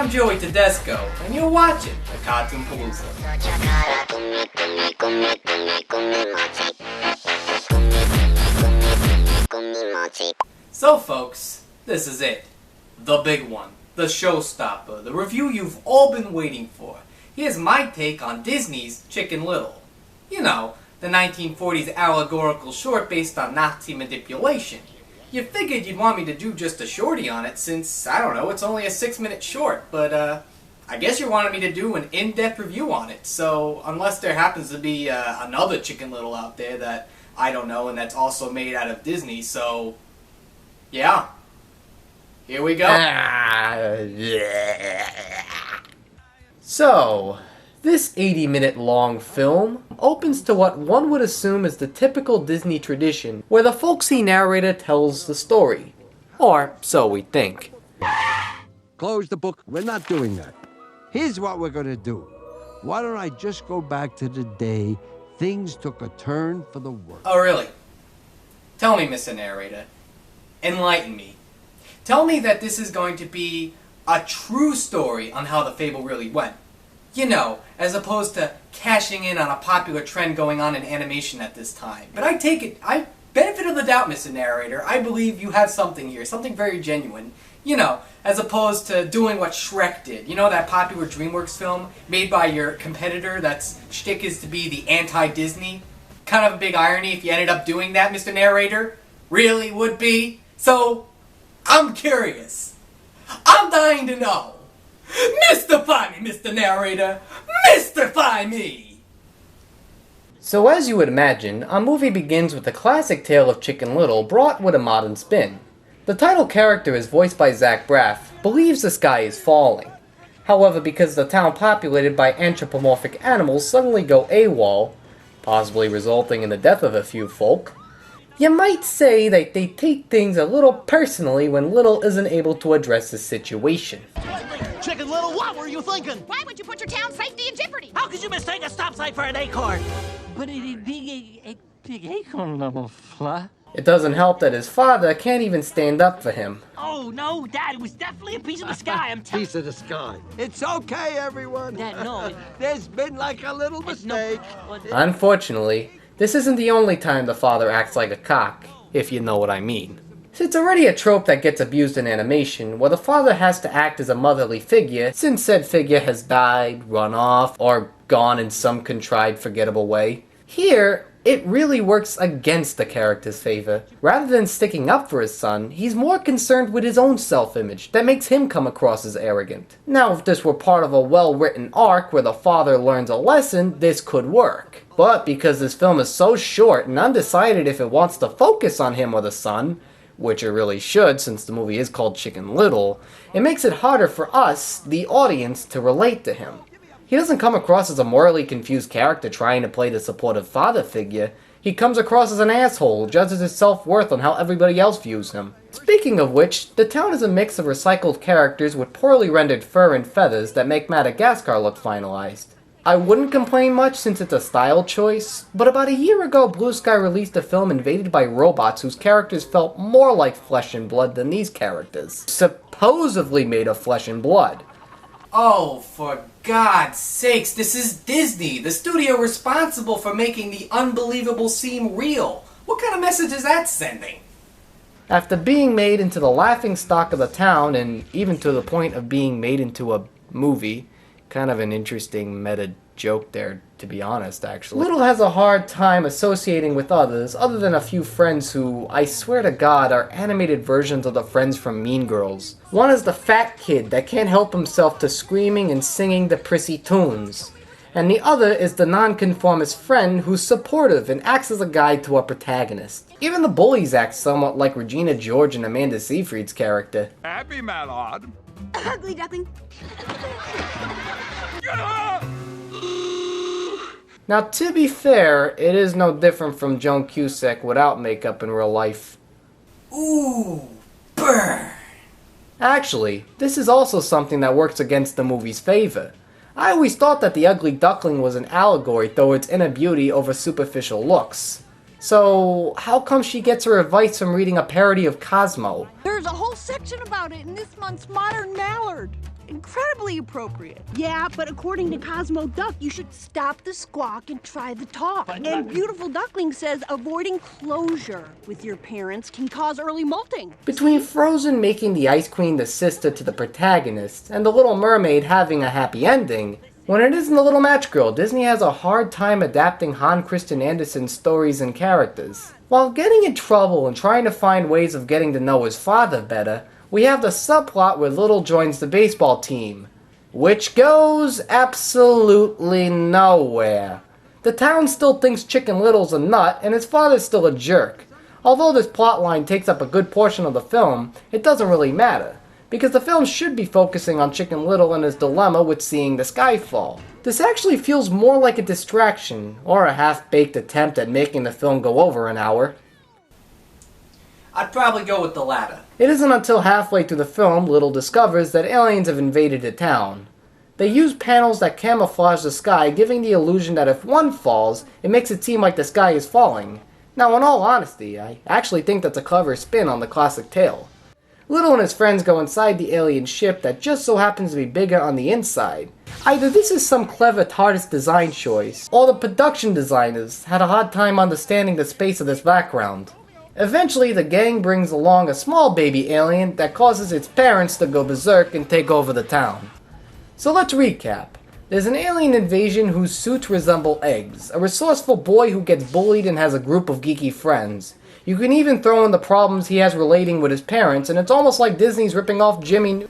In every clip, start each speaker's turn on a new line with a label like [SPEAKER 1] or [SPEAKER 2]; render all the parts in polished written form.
[SPEAKER 1] I'm Joey.T.Cartoon.P, and you're watching the Cartoon Palooza. So folks, this is it. The big one. The showstopper. The review you've all been waiting for. Here's my take on Disney's Chicken Little. You know, the 1940s allegorical short based on Nazi manipulation. You figured you'd want me to do just a shorty on it since, I don't know, it's only a 6-minute short, but I guess you wanted me to do an in-depth review on it, so unless there happens to be another Chicken Little out there that I don't know and that's also made out of Disney, so yeah. Here we go. So, this 80-minute long film opens to what one would assume is the typical Disney tradition, where the folksy narrator tells the story. Or so we think.
[SPEAKER 2] Close the book. We're not doing that. Here's what we're gonna do. Why don't I just go back to the day things took a turn for the worse?
[SPEAKER 1] Oh, really? Tell me, Mr. Narrator. Enlighten me. Tell me that this is going to be a true story on how the fable really went. You know, as opposed to cashing in on a popular trend going on in animation at this time. But I take it, benefit of the doubt, Mr. Narrator, I believe you have something here, something very genuine. You know, as opposed to doing what Shrek did. You know that popular DreamWorks film made by your competitor that's shtick is to be the anti-Disney? Kind of a big irony if you ended up doing that, Mr. Narrator. Really would be. So, I'm curious. I'm dying to know. Mystify me, Mr. Narrator! Mystify me!
[SPEAKER 3] So as you would imagine, our movie begins with the classic tale of Chicken Little brought with a modern spin. The title character is voiced by Zach Braff, believes the sky is falling. However, because the town populated by anthropomorphic animals suddenly go AWOL, possibly resulting in the death of a few folk, you might say that they take things a little personally when Little isn't able to address the situation.
[SPEAKER 4] Chicken Little, what were you thinking?
[SPEAKER 5] Why would you put your town's safety in jeopardy?
[SPEAKER 4] How could you mistake a stop sign for an acorn?
[SPEAKER 6] But it'd be a big acorn, little fella.
[SPEAKER 3] It doesn't help that his father can't even stand up for him.
[SPEAKER 6] Oh, no, Dad, it was definitely a piece of the sky, I'm telling you.
[SPEAKER 2] Piece of the sky. It's okay, everyone.
[SPEAKER 6] Dad, no.
[SPEAKER 2] There's been like a little mistake.
[SPEAKER 3] Unfortunately, this isn't the only time the father acts like a cock, if you know what I mean. It's already a trope that gets abused in animation, where the father has to act as a motherly figure since said figure has died, run off, or gone in some contrived, forgettable way. Here, it really works against the character's favor. Rather than sticking up for his son, he's more concerned with his own self-image that makes him come across as arrogant. Now, if this were part of a well-written arc where the father learns a lesson, this could work. But because this film is so short and undecided if it wants to focus on him or the son, which it really should since the movie is called Chicken Little, it makes it harder for us, the audience, to relate to him. He doesn't come across as a morally confused character trying to play the supportive father figure. He comes across as an asshole who judges his self-worth on how everybody else views him. Speaking of which, the town is a mix of recycled characters with poorly rendered fur and feathers that make Madagascar look finalized. I wouldn't complain much since it's a style choice, but about a year ago Blue Sky released a film invaded by robots whose characters felt more like flesh and blood than these characters. Supposedly made of flesh and blood.
[SPEAKER 1] Oh, for God's sakes, this is Disney, the studio responsible for making the unbelievable seem real. What kind of message is that sending?
[SPEAKER 3] After being made into the laughingstock of the town, and even to the point of being made into a movie, kind of an interesting meta joke there, to be honest, actually. Little has a hard time associating with others, other than a few friends who, I swear to God, are animated versions of the friends from Mean Girls. One is the fat kid that can't help himself to screaming and singing the prissy tunes. And the other is the nonconformist friend who's supportive and acts as a guide to our protagonist. Even the bullies act somewhat like Regina George and Amanda Seyfried's character.
[SPEAKER 7] Happy, my lord.
[SPEAKER 5] Ugly duckling.
[SPEAKER 3] Now, to be fair, it is no different from Joan Cusack without makeup in real life.
[SPEAKER 1] Ooh, burn.
[SPEAKER 3] Actually, this is also something that works against the movie's favor. I always thought that the ugly duckling was an allegory towards inner beauty over superficial looks. So, how come she gets her advice from reading a parody of Cosmo?
[SPEAKER 8] There's a whole section about it in this month's Modern Mallard. Incredibly
[SPEAKER 7] totally appropriate. Yeah, but according to Cosmo Duck, you should stop the squawk and try the talk. And Beautiful Duckling says avoiding closure with your parents can cause early molting.
[SPEAKER 3] Between Frozen making the Ice Queen the sister to the protagonist, and The Little Mermaid having a happy ending, when it isn't The Little Match Girl, Disney has a hard time adapting Hans Christian Andersen's stories and characters. While getting in trouble and trying to find ways of getting to know his father better, we have the subplot where Little joins the baseball team, which goes absolutely nowhere. The town still thinks Chicken Little's a nut, and his father's still a jerk. Although this plotline takes up a good portion of the film, it doesn't really matter, because the film should be focusing on Chicken Little and his dilemma with seeing the sky fall. This actually feels more like a distraction, or a half-baked attempt at making the film go over an hour.
[SPEAKER 1] I'd probably go with the latter.
[SPEAKER 3] It isn't until halfway through the film Little discovers that aliens have invaded the town. They use panels that camouflage the sky, giving the illusion that if one falls, it makes it seem like the sky is falling. Now, in all honesty, I actually think that's a clever spin on the classic tale. Little and his friends go inside the alien ship that just so happens to be bigger on the inside. Either this is some clever TARDIS design choice, or the production designers had a hard time understanding the space of this background. Eventually, the gang brings along a small baby alien that causes its parents to go berserk and take over the town. So let's recap. There's an alien invasion whose suits resemble eggs, a resourceful boy who gets bullied and has a group of geeky friends. You can even throw in the problems he has relating with his parents, and it's almost like Disney's ripping off Jimmy.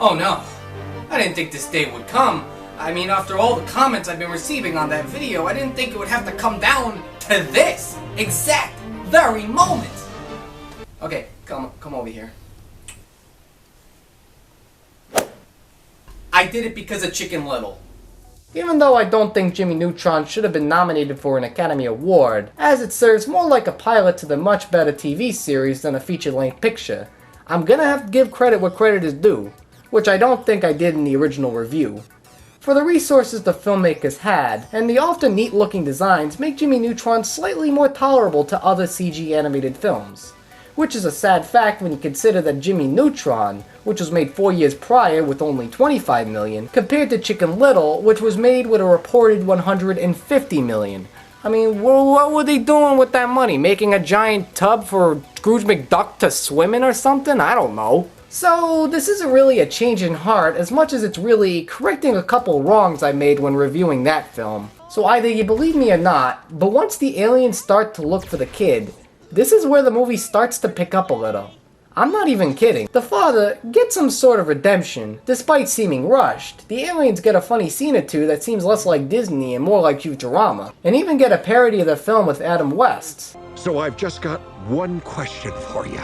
[SPEAKER 1] Oh no, I didn't think this day would come. I mean, after all the comments I've been receiving on that video, I didn't think it would have to come down to this exact very moment. Okay, come over here. I did it because of Chicken Little.
[SPEAKER 3] Even though I don't think Jimmy Neutron should have been nominated for an Academy Award, as it serves more like a pilot to the much better TV series than a feature-length picture, I'm gonna have to give credit where credit is due, which I don't think I did in the original review. For the resources the filmmakers had, and the often neat-looking designs make Jimmy Neutron slightly more tolerable to other CG animated films. Which is a sad fact when you consider that Jimmy Neutron, which was made 4 years prior with only $25 million, compared to Chicken Little, which was made with a reported $150 million. I mean, what were they doing with that money? Making a giant tub for Scrooge McDuck to swim in or something? I don't know. So, this isn't really a change in heart as much as it's really correcting a couple wrongs I made when reviewing that film. So either you believe me or not, but once the aliens start to look for the kid, this is where the movie starts to pick up a little. I'm not even kidding. The father gets some sort of redemption, despite seeming rushed. The aliens get a funny scene or two that seems less like Disney and more like Futurama, and even get a parody of the film with Adam West.
[SPEAKER 2] So I've just got one question for you.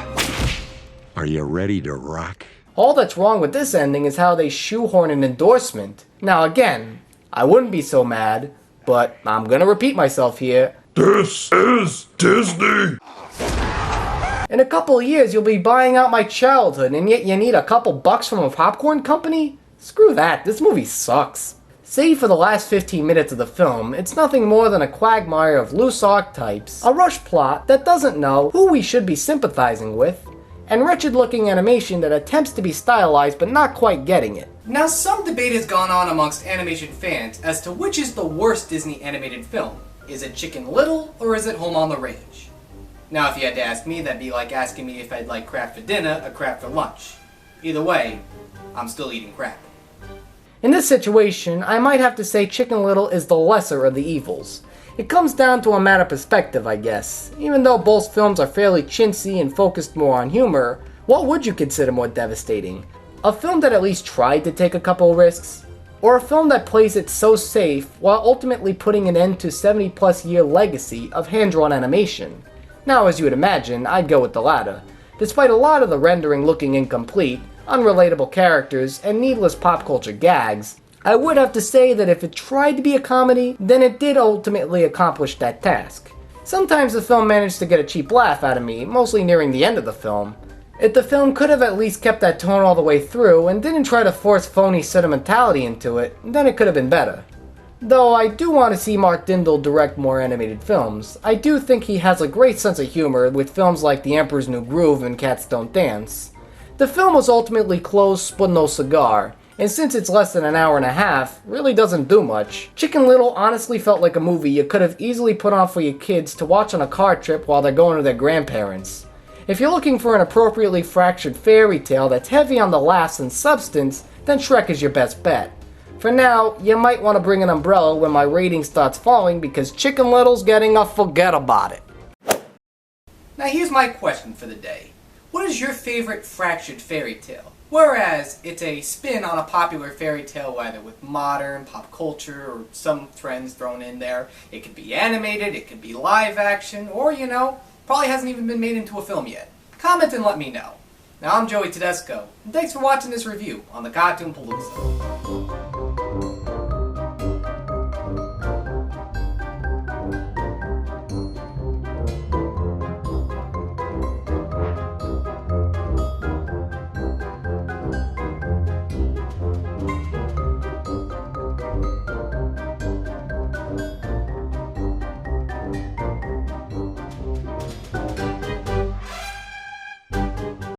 [SPEAKER 2] Are you ready to rock?
[SPEAKER 3] All that's wrong with this ending is how they shoehorn an endorsement. Now again, I wouldn't be so mad, but I'm gonna repeat myself here.
[SPEAKER 8] This is Disney!
[SPEAKER 3] In a couple of years, you'll be buying out my childhood, and yet you need a couple bucks from a popcorn company? Screw that, this movie sucks. Save for the last 15 minutes of the film, it's nothing more than a quagmire of loose archetypes, a rush plot that doesn't know who we should be sympathizing with, and wretched-looking animation that attempts to be stylized but not quite getting it.
[SPEAKER 1] Now, some debate has gone on amongst animation fans as to which is the worst Disney animated film. Is it Chicken Little, or is it Home on the Range? Now, if you had to ask me, that'd be like asking me if I'd like crab for dinner or crab for lunch. Either way, I'm still eating crab.
[SPEAKER 3] In this situation, I might have to say Chicken Little is the lesser of the evils. It comes down to a matter of perspective, I guess. Even though both films are fairly chintzy and focused more on humor, what would you consider more devastating? A film that at least tried to take a couple risks? Or a film that plays it so safe while ultimately putting an end to 70+ year legacy of hand-drawn animation? Now, as you would imagine, I'd go with the latter. Despite a lot of the rendering looking incomplete, unrelatable characters, and needless pop culture gags, I would have to say that if it tried to be a comedy, then it did ultimately accomplish that task. Sometimes the film managed to get a cheap laugh out of me, mostly nearing the end of the film. If the film could have at least kept that tone all the way through and didn't try to force phony sentimentality into it, then it could have been better. Though I do want to see Mark Dindal direct more animated films, I do think he has a great sense of humor with films like The Emperor's New Groove and Cats Don't Dance. The film was ultimately closed but no cigar, And since it's less than an hour and a half, really doesn't do much. Chicken Little honestly felt like a movie you could have easily put on for your kids to watch on a car trip while they're going to their grandparents. If you're looking for an appropriately fractured fairy tale that's heavy on the laughs and substance, then Shrek is your best bet. For now, you might want to bring an umbrella when my rating starts falling because Chicken Little's getting a forget about it.
[SPEAKER 1] Now here's my question for the day. What is your favorite fractured fairy tale? Whereas it's a spin on a popular fairy tale, either with modern, pop culture, or some trends thrown in there. It could be animated, it could be live action, or, probably hasn't even been made into a film yet. Comment and let me know. Now I'm Joey Tedesco, and thanks for watching this review on the Cartoon Palooza.